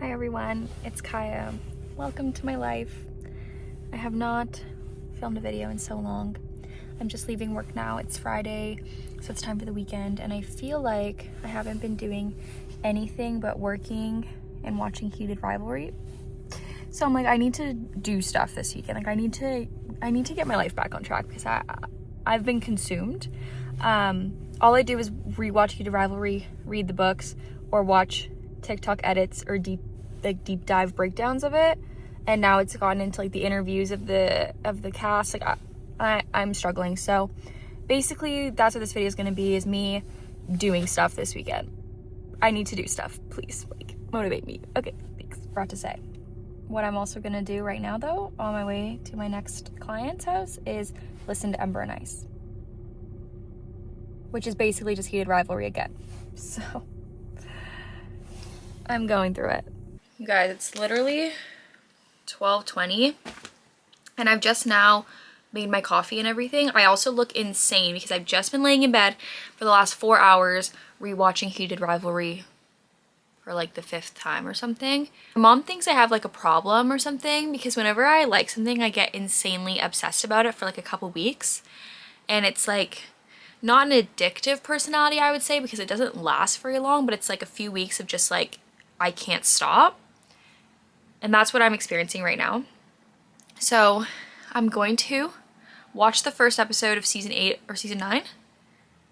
Hi everyone, it's Kaya. Welcome to my life. I have not filmed a video in so long. I'm just leaving work now. It's Friday, so it's time for the weekend, and I feel like I haven't been doing anything but working and watching Heated Rivalry. So I'm like, I need to do stuff this weekend. Like I need to get my life back on track because I've been consumed. All I do is rewatch Heated Rivalry, read the books, or watch TikTok edits or deep dive breakdowns of it. And now it's gotten into like the interviews of the cast. Like I'm struggling. So basically that's what this video is going to be, is me doing stuff this weekend. I need to do stuff. Please, like, motivate me. Okay, thanks. Forgot to say. What I'm also going to do right now though, on my way to my next client's house, is listen to Ember and Ice, which is basically just Heated Rivalry again. So I'm going through it. You guys, it's literally 12:20 and I've just now made my coffee and everything. I also look insane because I've just been laying in bed for the last 4 hours rewatching Heated Rivalry for like the 5th time or something. My mom thinks I have like a problem or something because whenever I like something, I get insanely obsessed about it for like a couple weeks. And it's like not an addictive personality, I would say, because it doesn't last very long, but it's like a few weeks of just like, I can't stop. And that's what I'm experiencing right now. So I'm going to watch the first episode of season 8 or season 9,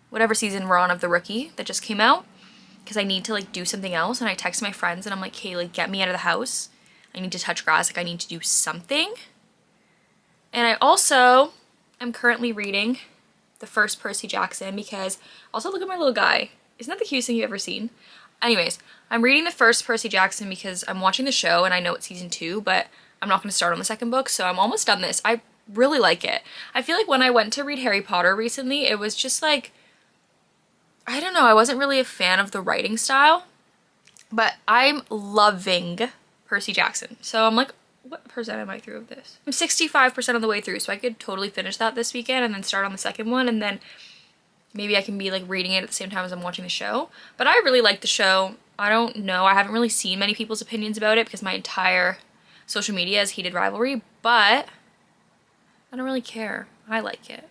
whatever season we're on of The Rookie that just came out, because I need to like do something else. And I text my friends and I'm like, hey, like get me out of the house. I need to touch grass. Like I need to do something. And I also am currently reading the first Percy Jackson because also look at my little guy. Isn't that the cutest thing you've ever seen? Anyways, I'm reading the first Percy Jackson because I'm watching the show and I know it's season 2, but I'm not going to start on the second book, so I'm almost done this. I really like it. I feel like when I went to read Harry Potter recently, it was just like, I don't know, I wasn't really a fan of the writing style, but I'm loving Percy Jackson. So I'm like, what percent am I through of this? I'm 65% of the way through, so I could totally finish that this weekend and then start on the second one, and then maybe I can be like reading it at the same time as I'm watching the show. But I really like the show. I don't know, I haven't really seen many people's opinions about it because my entire social media is Heated Rivalry, but I don't really care. I like it.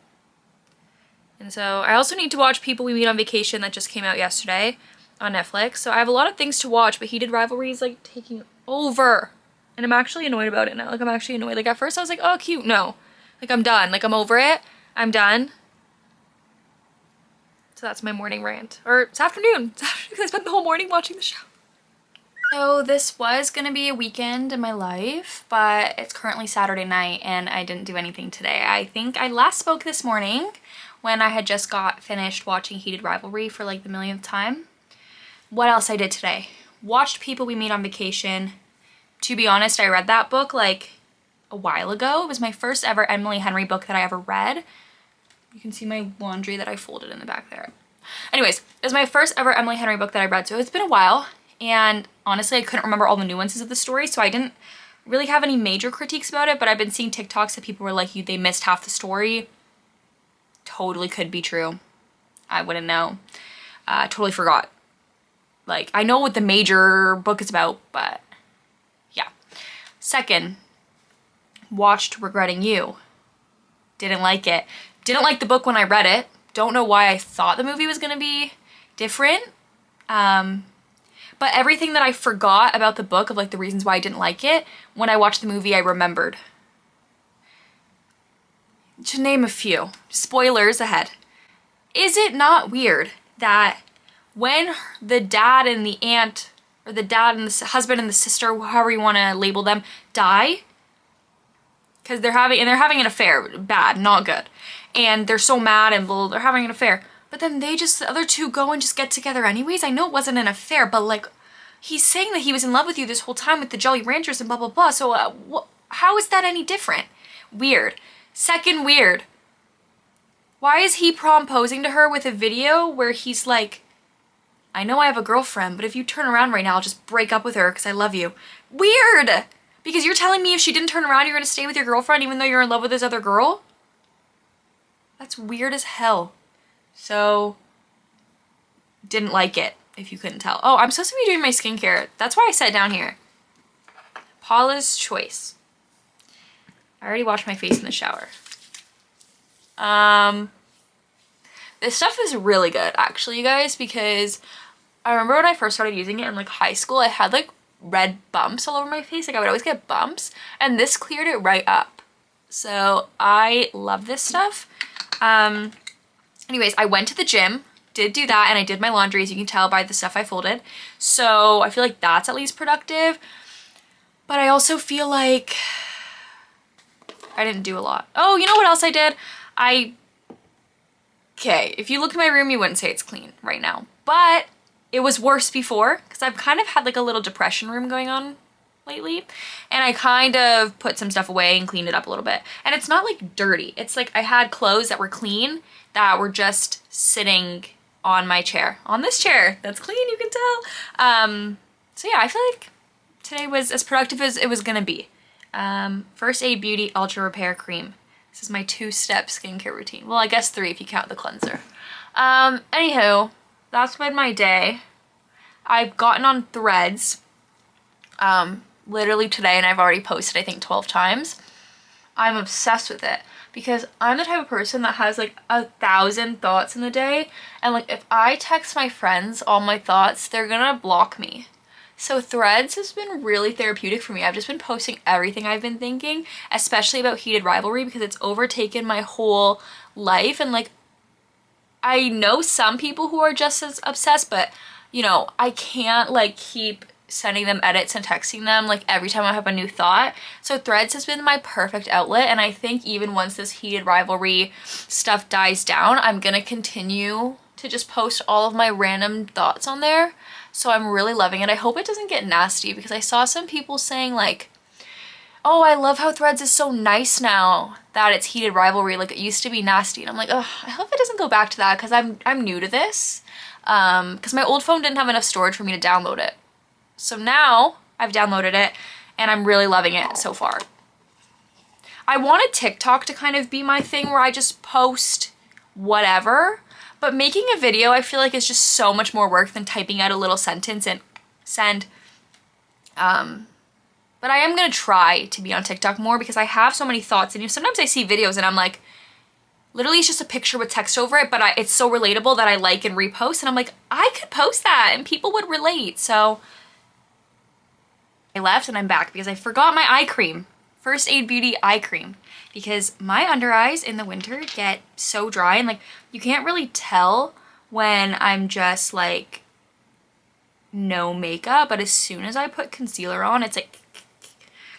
And so I also need to watch People We Meet on Vacation that just came out yesterday on Netflix. So I have a lot of things to watch, but Heated Rivalry is like taking over. And I'm actually annoyed about it now. Like I'm actually annoyed. Like at first I was like, oh cute, no. Like I'm done. Like I'm over it. I'm done. So that's my morning rant. Or it's afternoon. It's afternoon because I spent the whole morning watching the show. So this was gonna be a weekend in my life, but it's currently Saturday night and I didn't do anything today. I think I last spoke this morning when I had just got finished watching Heated Rivalry for like the millionth time. What else I did today? Watched People We Meet on Vacation. To be honest, I read that book like a while ago. It was my first ever Emily Henry book that I ever read. You can see my laundry that I folded in the back there. Anyways, it was my first ever Emily Henry book that I read, so it's been a while. And honestly, I couldn't remember all the nuances of the story, so I didn't really have any major critiques about it, but I've been seeing TikToks that people were like, they missed half the story. Totally could be true. I wouldn't know. Totally forgot. Like, I know what the major book is about, but yeah. Second, watched Regretting You. Didn't like it. Didn't like the book when I read it. Don't know why I thought the movie was gonna be different. But everything that I forgot about the book of like the reasons why I didn't like it, when I watched the movie, I remembered. To name a few. Spoilers ahead. Is it not weird that when the dad and the aunt, or the dad and the husband and the sister, however you want to label them, die? Because they're having an affair. Bad, not good. And they're so mad and blah, they're having an affair. But then the other two go and just get together anyways. I know it wasn't an affair, but like, he's saying that he was in love with you this whole time with the Jolly Ranchers and blah, blah, blah. So how is that any different? Weird. Second, weird. Why is he proposing to her with a video where he's like, I know I have a girlfriend, but if you turn around right now, I'll just break up with her because I love you. Weird! Because you're telling me if she didn't turn around, you're gonna stay with your girlfriend even though you're in love with this other girl? That's weird as hell. So, didn't like it, if you couldn't tell. Oh, I'm supposed to be doing my skincare. That's why I sat down here. Paula's Choice. I already washed my face in the shower. This stuff is really good actually, you guys, because I remember when I first started using it in like high school, I had like red bumps all over my face. Like I would always get bumps, and this cleared it right up. So I love this stuff. Anyways, I went to the gym, did do that, and I did my laundry, as you can tell by the stuff I folded. So I feel like that's at least productive. But I also feel like I didn't do a lot. Oh, you know what else I did? Okay, if you look in my room, you wouldn't say it's clean right now. But it was worse before, because I've kind of had like a little depression room going on lately. And I kind of put some stuff away and cleaned it up a little bit. And it's not like dirty. It's like I had clothes that were clean that were just sitting on my chair. On this chair. That's clean, you can tell. So yeah, I feel like today was as productive as it was gonna be. First Aid Beauty Ultra Repair Cream. This is my 2-step skincare routine. Well, I guess 3 if you count the cleanser. Anywho, that's been my day. I've gotten on Threads literally today, and I've already posted I think 12 times. I'm obsessed with it because I'm the type of person that has like 1,000 thoughts in the day, and like if I text my friends all my thoughts, they're gonna block me. So Threads has been really therapeutic for me. I've just been posting everything I've been thinking, especially about heated rivalry, because it's overtaken my whole life. And like, I know some people who are just as obsessed, but you know, I can't like keep sending them edits and texting them like every time I have a new thought. So Threads has been my perfect outlet, and I think even once this heated rivalry stuff dies down, I'm gonna continue to just post all of my random thoughts on there. So I'm really loving it. I hope it doesn't get nasty, because I saw some people saying like, oh, I love how Threads is so nice now that it's heated rivalry, like it used to be nasty. And I'm like, oh, I hope it doesn't go back to that, because I'm new to this. Because my old phone didn't have enough storage for me to download it. So now I've downloaded it and I'm really loving it so far. I wanted TikTok to kind of be my thing where I just post whatever, but making a video I feel like is just so much more work than typing out a little sentence and send. But I am gonna try to be on TikTok more, because I have so many thoughts, and sometimes I see videos and I'm like, literally it's just a picture with text over it, but it's so relatable that I like and repost, and I'm like, I could post that and people would relate. So I left and I'm back because I forgot my eye cream. First Aid Beauty eye cream, because my under eyes in the winter get so dry, and like you can't really tell when I'm just like no makeup, but as soon as I put concealer on, it's like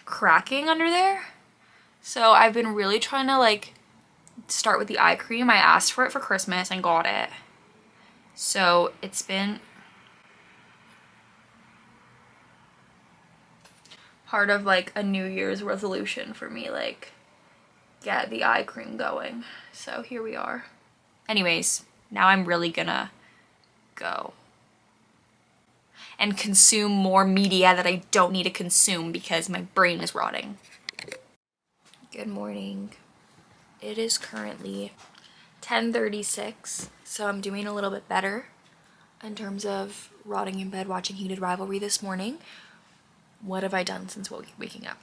cracking under there. So I've been really trying to like start with the eye cream. I asked for it for Christmas and got it. So it's been part of like a New Year's resolution for me, like get the eye cream going. So here we are. Anyways, now I'm really gonna go and consume more media that I don't need to consume because my brain is rotting. Good morning. It is currently 10:36, so I'm doing a little bit better in terms of rotting in bed watching Heated Rivalry this morning. What have I done since waking up?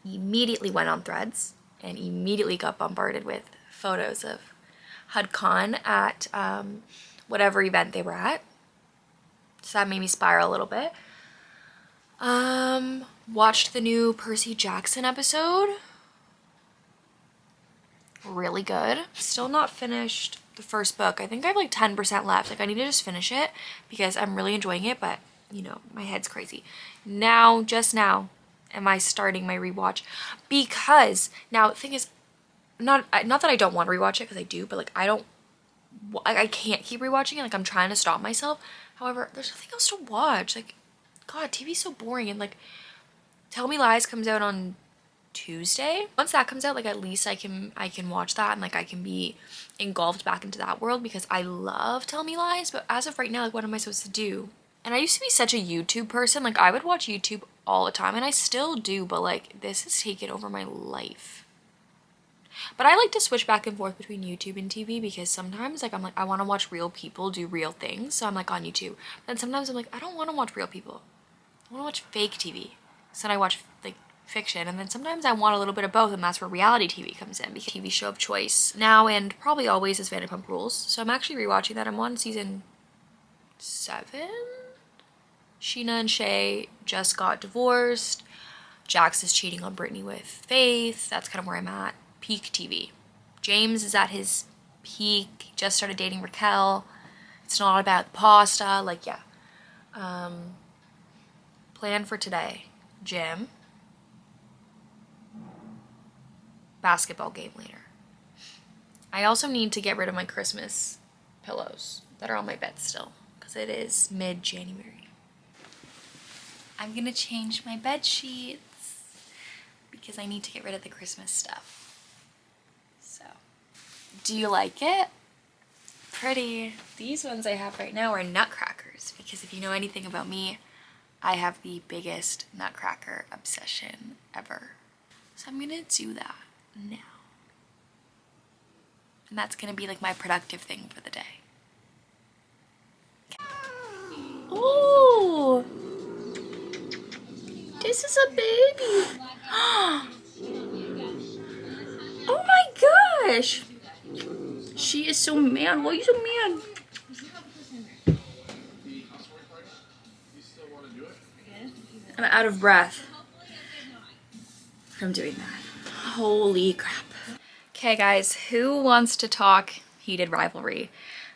Immediately went on Threads and immediately got bombarded with photos of HUDCon at whatever event they were at. So that made me spiral a little bit. Watched the new Percy Jackson episode. Really good. Still not finished the first book. I think I have like 10% left. Like I need to just finish it because I'm really enjoying it, but you know, my head's crazy. Now, just now, am I starting my rewatch? Because now the thing is, not that I don't want to rewatch it, because I do, but like I can't keep rewatching it. Like I'm trying to stop myself. However, there's nothing else to watch. Like, God, TV's so boring. And like, Tell Me Lies comes out on Tuesday. Once that comes out, like at least I can watch that, and like I can be engulfed back into that world, because I love Tell Me Lies. But as of right now, like what am I supposed to do? And I used to be such a YouTube person. Like I would watch YouTube all the time, and I still do, but like this has taken over my life. But I like to switch back and forth between YouTube and TV, because sometimes like I'm like, I want to watch real people do real things, so I'm like on YouTube. But then sometimes I'm like, I don't want to watch real people. I want to watch fake TV. So then I watch like fiction, and then sometimes I want a little bit of both, and that's where reality TV comes in, because TV show of choice now and probably always is Vanderpump Rules. So I'm actually rewatching that. I'm on season 7. Sheena and Shay just got divorced. Jax is cheating on Brittany with Faith. That's kind of where I'm at. Peak TV. James is at his peak. He just started dating Raquel. It's not about pasta. Like, yeah. Plan for today. Gym. Basketball game later. I also need to get rid of my Christmas pillows that are on my bed still, because it is mid-January. I'm gonna change my bed sheets because I need to get rid of the Christmas stuff. So, do you like it? Pretty. These ones I have right now are nutcrackers, because if you know anything about me, I have the biggest nutcracker obsession ever. So I'm gonna do that now. And that's gonna be like my productive thing for the day. Okay. Ooh! This is a baby! Oh my gosh! She is so mad. Why are you so mad? I'm out of breath from doing that. Holy crap. Okay guys, who wants to talk heated rivalry?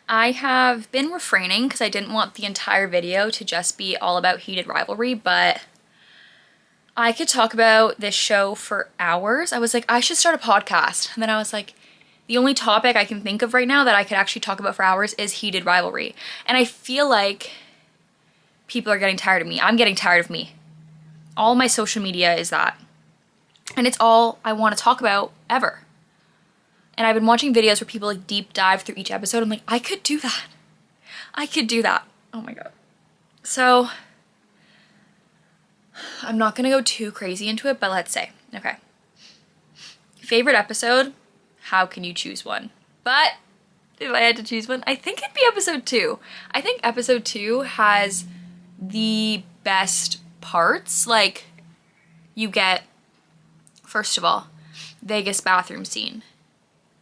I have been refraining because I didn't want the entire video to just be all about heated rivalry, but I could talk about this show for hours. I was like, I should start a podcast. And then I was like, the only topic I can think of right now that I could actually talk about for hours is heated rivalry. And I feel like people are getting tired of me. I'm getting tired of me. All my social media is that. And it's all I want to talk about ever. And I've been watching videos where people like deep dive through each episode. I'm like, I could do that. I could do that. Oh my god. So, I'm not gonna go too crazy into it, but let's say, okay. Favorite episode? How can you choose one? But if I had to choose one, I think it'd be episode 2. I think episode 2 has the best parts. Like, you get, first of all, Vegas bathroom scene.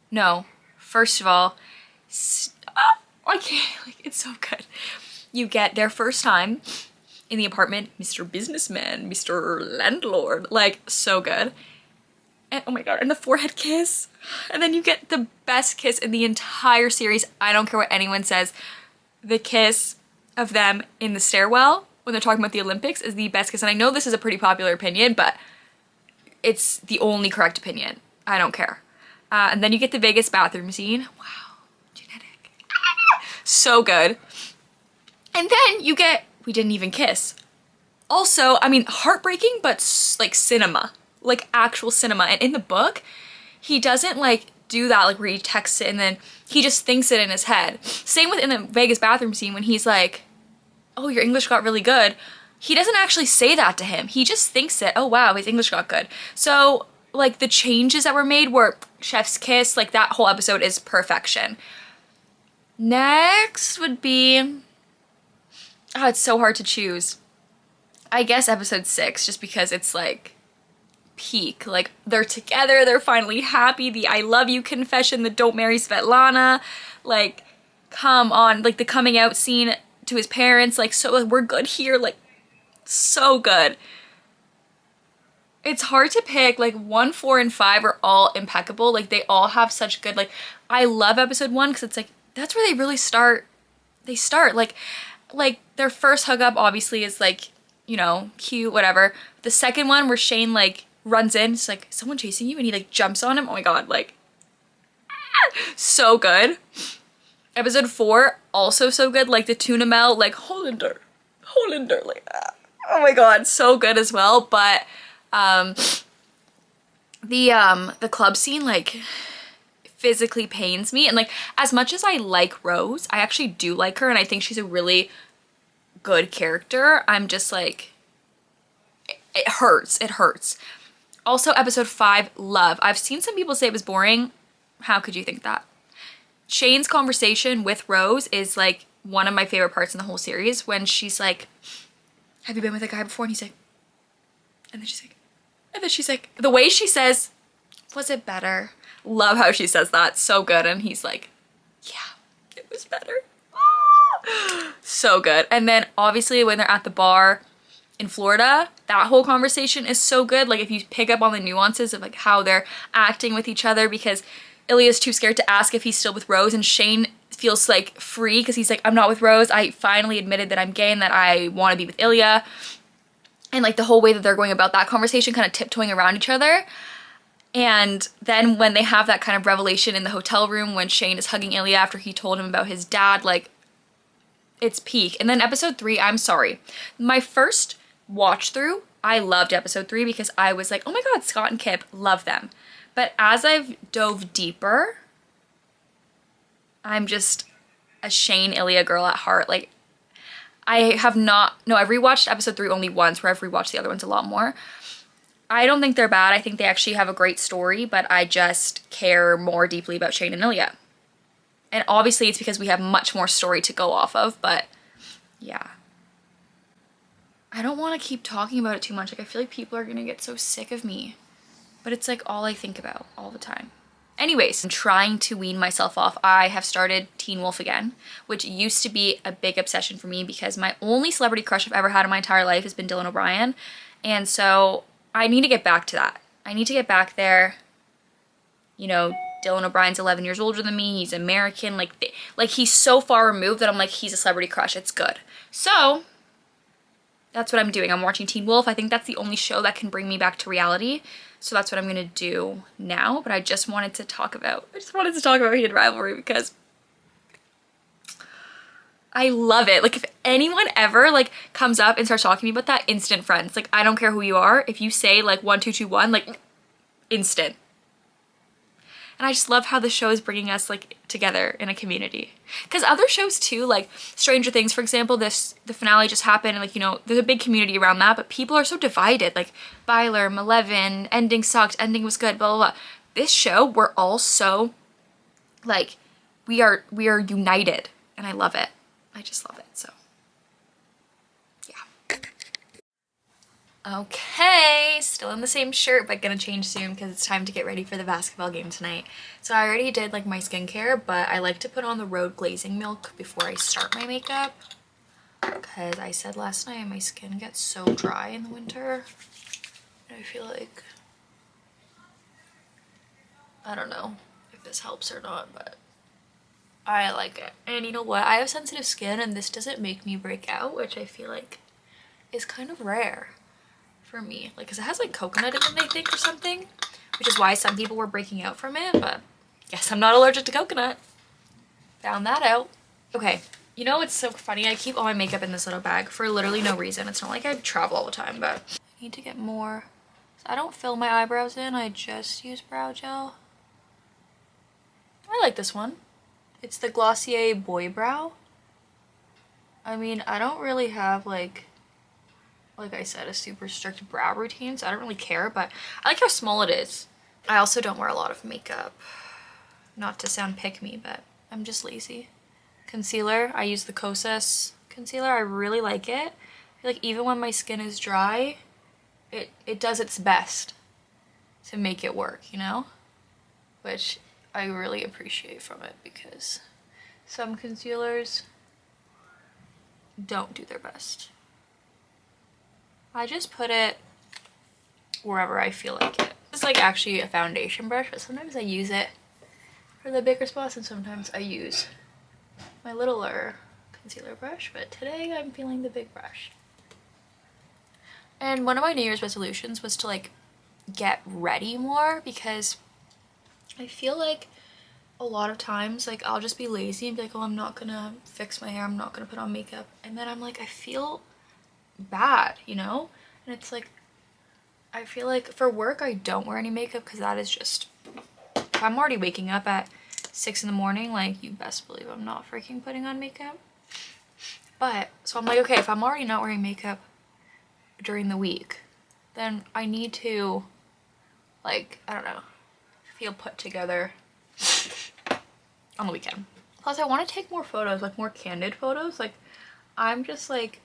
No, first of all, I can't, like, it's so good. You get their first time in the apartment, Mr. Businessman, Mr. Landlord, like, so good. And oh my god, and the forehead kiss. And then you get the best kiss in the entire series. I don't care what anyone says. The kiss of them in the stairwell when they're talking about the Olympics is the best kiss. And I know this is a pretty popular opinion, but it's the only correct opinion. I don't care. And then you get the Vegas bathroom scene. Wow, genetic. So good. And then you get, we didn't even kiss. Also, I mean, heartbreaking, but like cinema. Like actual cinema. And in the book, he doesn't like do that, like where he texts it and then he just thinks it in his head. Same with in the Vegas bathroom scene when he's like, oh, your English got really good. He doesn't actually say that to him. He just thinks it, oh wow, his English got good. So like the changes that were made were chef's kiss, like that whole episode is perfection. Next would be, oh, it's so hard to choose. I guess episode 6, just because it's like peak. Like they're together, they're finally happy, the I love you confession, the don't marry Svetlana, like come on, like the coming out scene to his parents, like so we're good here, like so good. It's hard to pick, like 1, 4, and 5 are all impeccable, like they all have such good, like I love episode 1 because it's like that's where they really start, like their first hookup obviously is like, you know, cute, whatever. The second one where Shane like runs in, it's like, someone chasing you, and he like jumps on him, oh my god, like so good. Episode 4, also so good, like the tuna melt, like Hollander, like oh my god, so good as well. But the club scene like physically pains me, and like as much as I like Rose, I actually do like her and I think she's a really good character, I'm just like, it hurts. Also episode 5, love. I've seen some people say it was boring. How could you think that? Shane's conversation with Rose is like one of my favorite parts in the whole series, when she's like, have you been with a guy before? And he's like, And then she's like, the way she says, was it better? Love how she says that, so good. And he's like, yeah, it was better. So good. And then obviously when they're at the bar in Florida, that whole conversation is so good. Like if you pick up on the nuances of like how they're acting with each other, because Ilya's too scared to ask if he's still with Rose, and Shane feels like free because he's like, I'm not with Rose. I finally admitted that I'm gay and that I want to be with Ilya. And like the whole way that they're going about that conversation, kind of tiptoeing around each other. And then when they have that kind of revelation in the hotel room when Shane is hugging Ilya after he told him about his dad, like it's peak. And then episode 3, I'm sorry. My first watch through, I loved episode 3 because I was like, oh my God, Scott and Kip, love them. But as I've dove deeper, I'm just a Shane Ilya girl at heart. Like I've rewatched episode 3 only once, where I've rewatched the other ones a lot more. I don't think they're bad. I think they actually have a great story, but I just care more deeply about Shane and Ilya. And obviously it's because we have much more story to go off of, but yeah. I don't want to keep talking about it too much. Like I feel like people are gonna get so sick of me, but it's like all I think about all the time. Anyways, I'm trying to wean myself off. I have started Teen Wolf again, which used to be a big obsession for me because my only celebrity crush I've ever had in my entire life has been Dylan O'Brien. And so I need to get back to that. I need to get back there. You know, Dylan O'Brien's 11 years older than me. He's American. Like he's so far removed that I'm like, he's a celebrity crush. It's good. So that's what I'm doing. I'm watching Teen Wolf. I think that's the only show that can bring me back to reality. So that's what I'm gonna do now. But I just wanted to talk about Heated Rivalry because I love it. Like if anyone ever like comes up and starts talking to me about that, instant friends. Like I don't care who you are. If you say like 1 2 2 1, like instant. And I just love how the show is bringing us like together in a community. Because other shows too, like Stranger Things, for example, the finale just happened and like, you know, there's a big community around that, but people are so divided. Like Byler, Maleven, ending sucked, ending was good, blah, blah, blah. This show, we're all so like, we are united and I love it. I just love it, so. Okay, still in the same shirt, but gonna change soon because it's time to get ready for the basketball game tonight. So I already did like my skincare, but I like to put on the Road Glazing Milk before I start my makeup because I said last night my skin gets so dry in the winter. And I feel like, I don't know if this helps or not, but I like it. And you know what? I have sensitive skin and this doesn't make me break out, which I feel like is kind of rare for me, like because it has like coconut in it, I think, or something, which is why some people were breaking out from it, but guess I'm not allergic to coconut. Found that out. Okay, you know what's so funny? I keep all my makeup in this little bag for literally no reason. It's not like I travel all the time, but I need to get more. So I don't fill my eyebrows in, I just use brow gel. I like this one. It's the Glossier Boy Brow. I mean, I don't really have like I said, a super strict brow routine, so I don't really care, but I like how small it is. I also don't wear a lot of makeup. Not to sound pick-me, but I'm just lazy. Concealer, I use the Kosas concealer. I really like it. I feel like even when my skin is dry, it does its best to make it work, you know? Which I really appreciate from it because some concealers don't do their best. I just put it wherever I feel like it. It's like actually a foundation brush, but sometimes I use it for the bigger spots and sometimes I use my littler concealer brush, but today I'm feeling the big brush. And one of my New Year's resolutions was to like get ready more because I feel like a lot of times like I'll just be lazy and be like, oh, I'm not gonna fix my hair, I'm not gonna put on makeup, and then I'm like, I feel bad, you know? And it's like, I feel like for work I don't wear any makeup because that is just, if I'm already waking up at 6 in the morning, like you best believe I'm not freaking putting on makeup. But so I'm like, okay, if I'm already not wearing makeup during the week, then I need to like, I don't know, feel put together on the weekend. Plus I want to take more photos, like more candid photos. Like I'm just like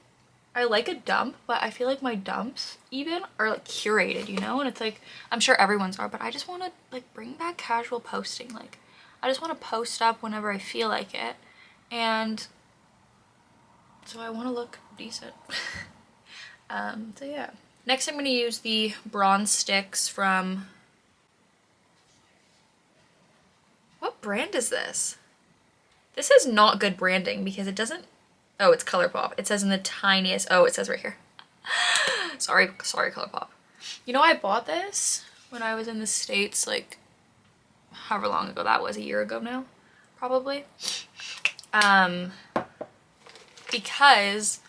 I like a dump, but I feel like my dumps even are like curated, you know? And it's like, I'm sure everyone's are, but I just want to like bring back casual posting. Like, I just want to post up whenever I feel like it. And so I want to look decent. So yeah. Next I'm going to use the bronze sticks from, what brand is this? This is not good branding because it doesn't, oh, it's ColourPop. It says in the tiniest, oh, it says right here. Sorry, ColourPop. You know, I bought this when I was in the States, like, however long ago that was, a year ago now, probably. Because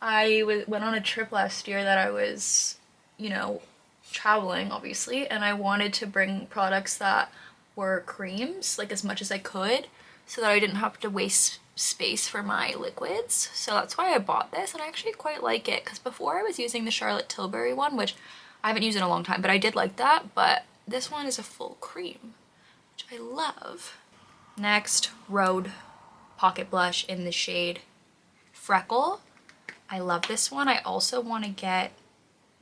I went on a trip last year that I was, you know, traveling, obviously, and I wanted to bring products that were creams, like, as much as I could, so that I didn't have to waste space for my liquids. So that's why I bought this, and I actually quite like it, because before I was using the Charlotte Tilbury one, which I haven't used in a long time, but I did like that. But this one is a full cream, which I love. Next, Rhode Pocket Blush in the shade Freckle. I love this one. I also want to get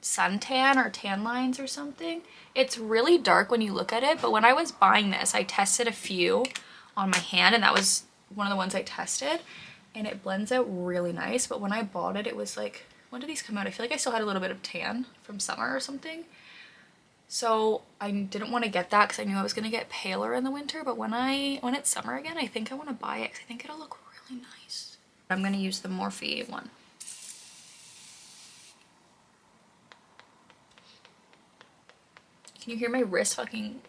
suntan or tan lines or something. It's really dark when you look at it, but when I was buying this, I tested a few on my hand, and that was one of the ones I tested, and it blends out really nice. But when I bought it, it was like, when did these come out? I feel like I still had a little bit of tan from summer or something. So I didn't want to get that because I knew I was going to get paler in the winter, but when it's summer again, I think I want to buy it because I think it'll look really nice. I'm going to use the Morphe one. Can you hear my wrist fucking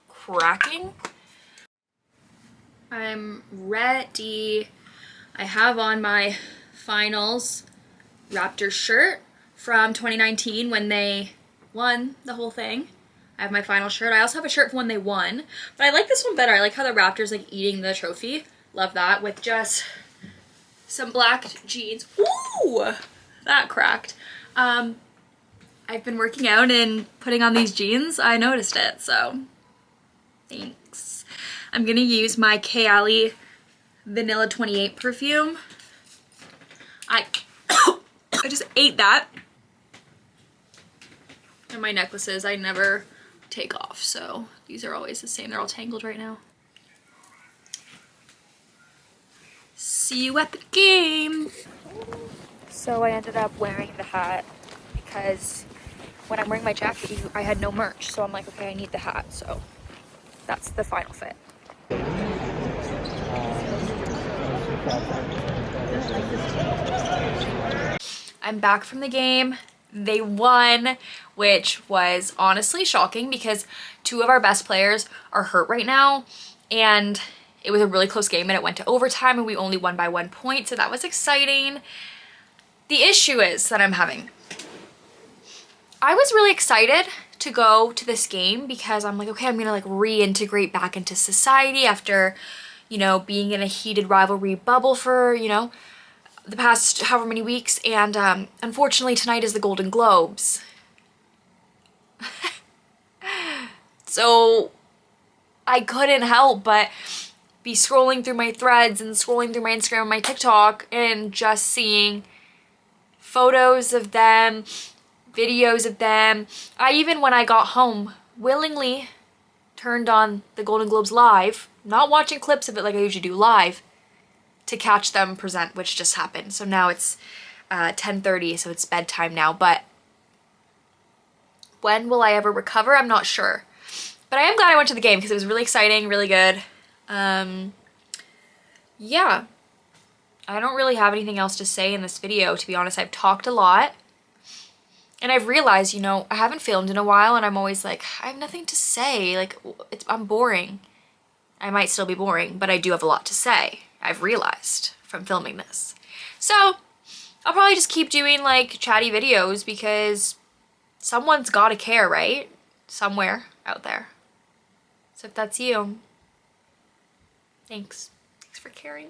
cracking? I'm ready. I have on my finals Raptors shirt from 2019 when they won the whole thing. I have my final shirt. I also have a shirt from when they won, but I like this one better. I like how the Raptors like eating the trophy. Love that, with just some black jeans. Ooh, that cracked. I've been working out and putting on these jeans. I noticed it, so thanks. I'm gonna use my Kayali Vanilla 28 perfume. I just ate that. And my necklaces I never take off, so these are always the same. They're all tangled right now. See you at the game. So I ended up wearing the hat because when I'm wearing my jacket, I had no merch. So I'm like, okay, I need the hat. So that's the final fit. I'm back from the game. They won, which was honestly shocking because two of our best players are hurt right now. And it was a really close game and it went to overtime and we only won by 1 point. So that was exciting. The issue is that I'm having, I was really excited to go to this game because I'm like, okay, I'm gonna like reintegrate back into society after, you know, being in a heated rivalry bubble for, you know, the past however many weeks. And unfortunately tonight is the Golden Globes. So I couldn't help but be scrolling through my threads and scrolling through my Instagram and my TikTok and just seeing photos of them, videos of them. I even, when I got home, willingly turned on the Golden Globes live, not watching clips of it like I usually do, live, to catch them present, which just happened. So now it's 10:30, so it's bedtime now. But when will I ever recover? I'm not sure. But I am glad I went to the game because it was really exciting, really good. Yeah. I don't really have anything else to say in this video, to be honest. I've talked a lot. And I've realized, you know, I haven't filmed in a while and I'm always like, I have nothing to say. Like, I'm boring. I might still be boring, but I do have a lot to say. I've realized from filming this. So I'll probably just keep doing like chatty videos because someone's gotta care, right? Somewhere out there. So if that's you, thanks. Thanks for caring.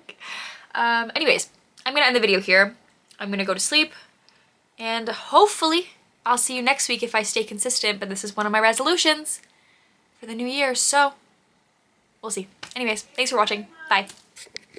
Anyways, I'm gonna end the video here. I'm gonna go to sleep and hopefully I'll see you next week if I stay consistent, but this is one of my resolutions for the new year, so we'll see. Anyways, thanks for watching. Bye.